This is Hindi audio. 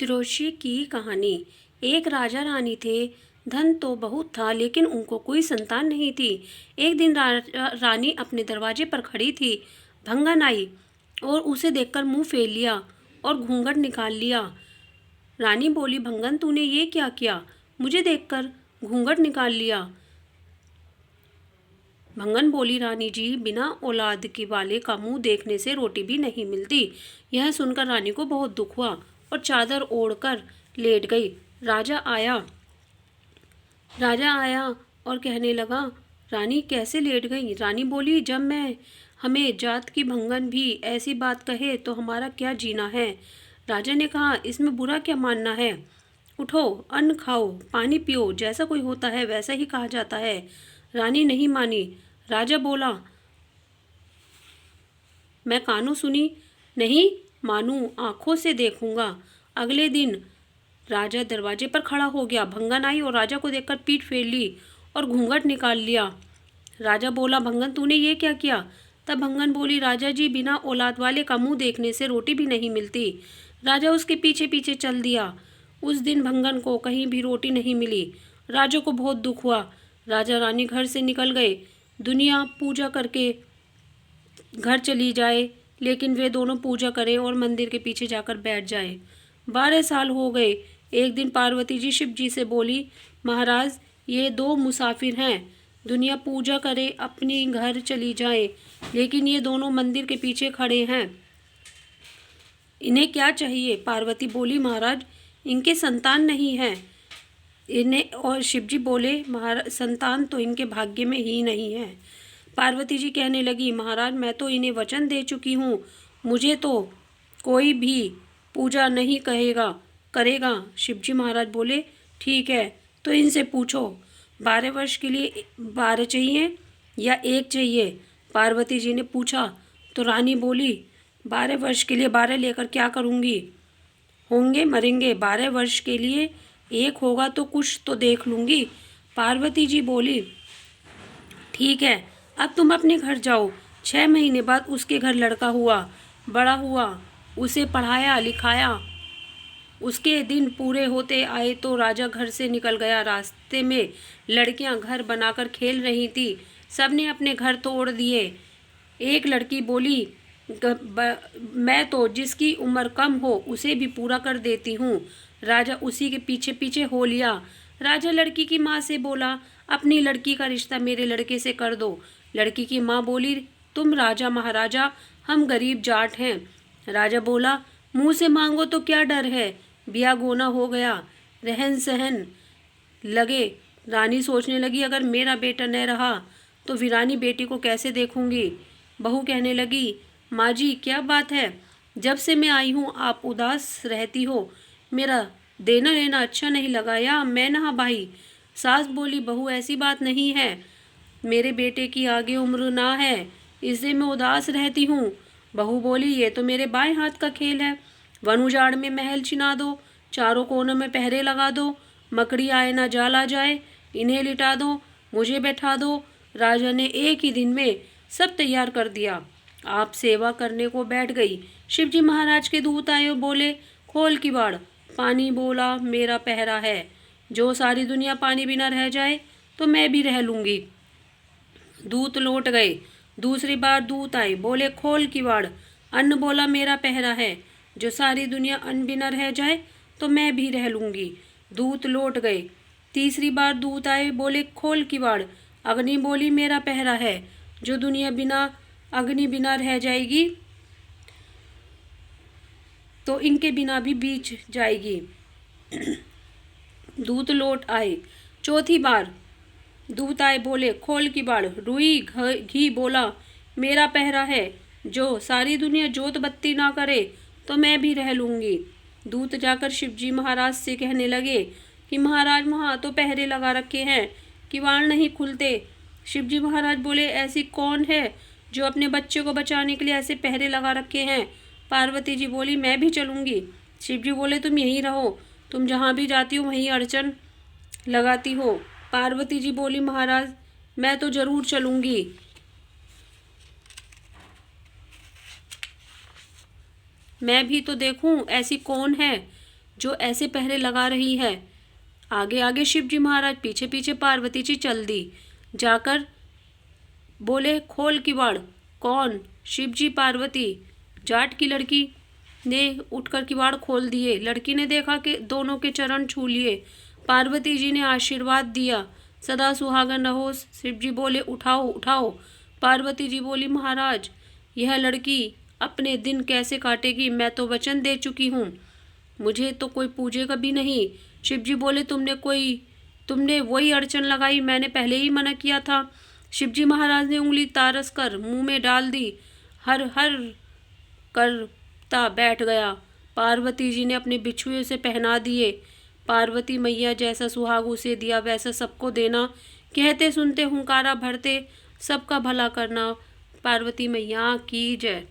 तिरोशि की कहानी। एक राजा रानी थे। धन तो बहुत था लेकिन उनको कोई संतान नहीं थी। एक दिन रानी अपने दरवाजे पर खड़ी थी। भंगन आई और उसे देखकर मुंह फेर लिया और घूंघट निकाल लिया। रानी बोली, भंगन तूने ये क्या किया? मुझे देखकर घूंघट निकाल लिया। भंगन बोली, रानी जी, बिना औलाद के वाले का मुंह देखने से रोटी भी नहीं मिलती। यह सुनकर रानी को बहुत दुख हुआ और चादर ओढ़कर लेट गई। राजा आया और कहने लगा, रानी कैसे लेट गई? रानी बोली, जब मैं हमें जात की भंगन भी ऐसी बात कहे तो हमारा क्या जीना है? राजा ने कहा, इसमें बुरा क्या मानना है? उठो, अन्न खाओ, पानी पियो, जैसा कोई होता है वैसा ही कहा जाता है। रानी नहीं मानी। राजा बोला, मैं कानों सुनी नहीं मानूं, आंखों से देखूंगा। अगले दिन राजा दरवाजे पर खड़ा हो गया। भंगन आई और राजा को देखकर पीठ फेर ली और घूंघट निकाल लिया। राजा बोला, भंगन तूने ये क्या किया? तब भंगन बोली, राजा जी, बिना औलाद वाले का मुंह देखने से रोटी भी नहीं मिलती। राजा उसके पीछे पीछे चल दिया। उस दिन भंगन को कहीं भी रोटी नहीं मिली। राजा को बहुत दुख हुआ। राजा रानी घर से निकल गए। दुनिया पूजा करके घर चली जाए, लेकिन वे दोनों पूजा करें और मंदिर के पीछे जाकर बैठ जाएं। 12 साल हो गए। एक दिन पार्वती जी शिव जी से बोली, महाराज, ये दो मुसाफिर हैं। दुनिया पूजा करे, अपनी घर चली जाए, लेकिन ये दोनों मंदिर के पीछे खड़े हैं। इन्हें क्या चाहिए? पार्वती बोली, महाराज, इनके संतान नहीं है इन्हें। और शिवजी बोले, महाराज, संतान तो इनके भाग्य में ही नहीं है। पार्वती जी कहने लगी, महाराज, मैं तो इन्हें वचन दे चुकी हूँ, मुझे तो कोई भी पूजा नहीं करेगा। शिवजी महाराज बोले, ठीक है, तो इनसे पूछो 12 वर्ष के लिए 12 चाहिए या 1 चाहिए? पार्वती जी ने पूछा तो रानी बोली, 12 वर्ष के लिए 12 लेकर क्या करूँगी? होंगे मरेंगे। 12 वर्ष के लिए 1 होगा तो कुछ तो देख लूँगी। पार्वती जी बोली, ठीक है, अब तुम अपने घर जाओ। 6 महीने बाद उसके घर लड़का हुआ, बड़ा हुआ, उसे पढ़ाया लिखाया। उसके दिन पूरे होते आए तो राजा घर से निकल गया। रास्ते में लड़कियां घर बनाकर खेल रही थी। सबने अपने घर तोड़ दिए। एक लड़की बोली, मैं तो जिसकी उम्र कम हो उसे भी पूरा कर देती हूँ। राजा उसी के पीछे पीछे हो लिया। राजा लड़की की माँ से बोला, अपनी लड़की का रिश्ता मेरे लड़के से कर दो। लड़की की माँ बोली, तुम राजा महाराजा, हम गरीब जाट हैं। राजा बोला, मुंह से मांगो तो क्या डर है? बिया गोना हो गया, रहन सहन लगे। रानी सोचने लगी, अगर मेरा बेटा न रहा तो वीरानी बेटी को कैसे देखूंगी? बहू कहने लगी, माँ जी, क्या बात है? जब से मैं आई हूँ आप उदास रहती हो। मेरा देना लेना अच्छा नहीं लगा या मैं नहा भाई? सास बोली, बहू, ऐसी बात नहीं है, मेरे बेटे की आगे उम्र ना है, इससे मैं उदास रहती हूँ। बहू बोली, ये तो मेरे बाएं हाथ का खेल है। वन उजाड़ में महल चिना दो, चारों कोनों में पहरे लगा दो, मकड़ी आए ना जाल आ जाए, इन्हें लिटा दो, मुझे बैठा दो। राजा ने एक ही दिन में सब तैयार कर दिया। आप सेवा करने को बैठ गई। शिवजी महाराज के दूत आए और बोले, खोल किवाड़। पानी बोला, मेरा पहरा है। जो सारी दुनिया पानी बिना रह जाए तो मैं भी रह लूँगी। दूत लौट गए। दूसरी बार दूत आए, बोले, खोल किवाड़। अन्न बोला, मेरा पहरा है। जो सारी दुनिया अन्न बिना रह जाए तो मैं भी रह लूँगी। दूत लौट गए। तीसरी बार दूत आए, बोले, खोल किवाड़। अग्नि बोली, मेरा पहरा है। जो दुनिया अग्नि बिना रह जाएगी तो इनके बिना भी बीच जाएगी। दूत लौट आए। चौथी बार दूत आए, बोले, खोल किवाड़। रुई घी बोला, मेरा पहरा है। जो सारी दुनिया जोत बत्ती ना करे तो मैं भी रह लूँगी। दूत जाकर शिवजी महाराज से कहने लगे कि महाराज, वहाँ तो पहरे लगा रखे हैं, किवाड़ नहीं खुलते। शिवजी महाराज बोले, ऐसी कौन है जो अपने बच्चे को बचाने के लिए ऐसे पहरे लगा रखे हैं? पार्वती जी बोली, मैं भी चलूँगी। शिवजी बोले, तुम यहीं रहो, तुम जहाँ भी जाती हो वहीं अड़चन लगाती हो। पार्वती जी बोली, महाराज, मैं तो जरूर चलूँगी। मैं भी तो देखूं ऐसी कौन है जो ऐसे पहरे लगा रही है। आगे आगे शिव जी महाराज, पीछे पीछे पार्वती जी चल दी। जाकर बोले, खोल किवाड़। कौन? शिव जी। पार्वती। जाट की लड़की ने उठकर किवाड़ खोल दिए। लड़की ने देखा कि दोनों के चरण छू लिए। पार्वती जी ने आशीर्वाद दिया, सदा सुहागन रहो। शिव जी बोले, उठाओ उठाओ। पार्वती जी बोली, महाराज यह लड़की अपने दिन कैसे काटेगी? मैं तो वचन दे चुकी हूँ, मुझे तो कोई पूजेगा भी नहीं। शिव जी बोले, तुमने वही अड़चन लगाई, मैंने पहले ही मना किया था। शिव जी महाराज ने उंगली तारस कर मुंह में डाल दी। हर हर करता बैठ गया। पार्वती जी ने अपने बिछुए से पहना दिए। पार्वती मैया जैसा सुहाग उसे दिया वैसा सबको देना। कहते सुनते हुंकारा भरते सबका भला करना। पार्वती मैया की जय।